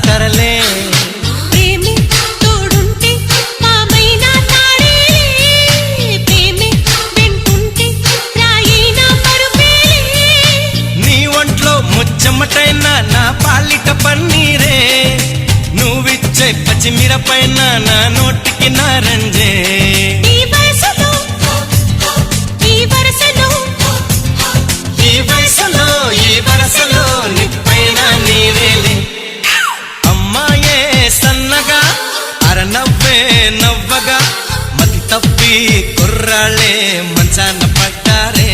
కరలే చెమటైనా నా పాలిట పన్నీరే నువ్విచ్చే పచ్చిమిరపైన నా నోటికి నారంజే ఈ వరసలో నిప్పైన నీవేలే అమ్మాయే సన్నగా అరనవ్వే నవ్వగా మతి తప్పి కుర్రాళ్ళే మంచాన పడ్డారే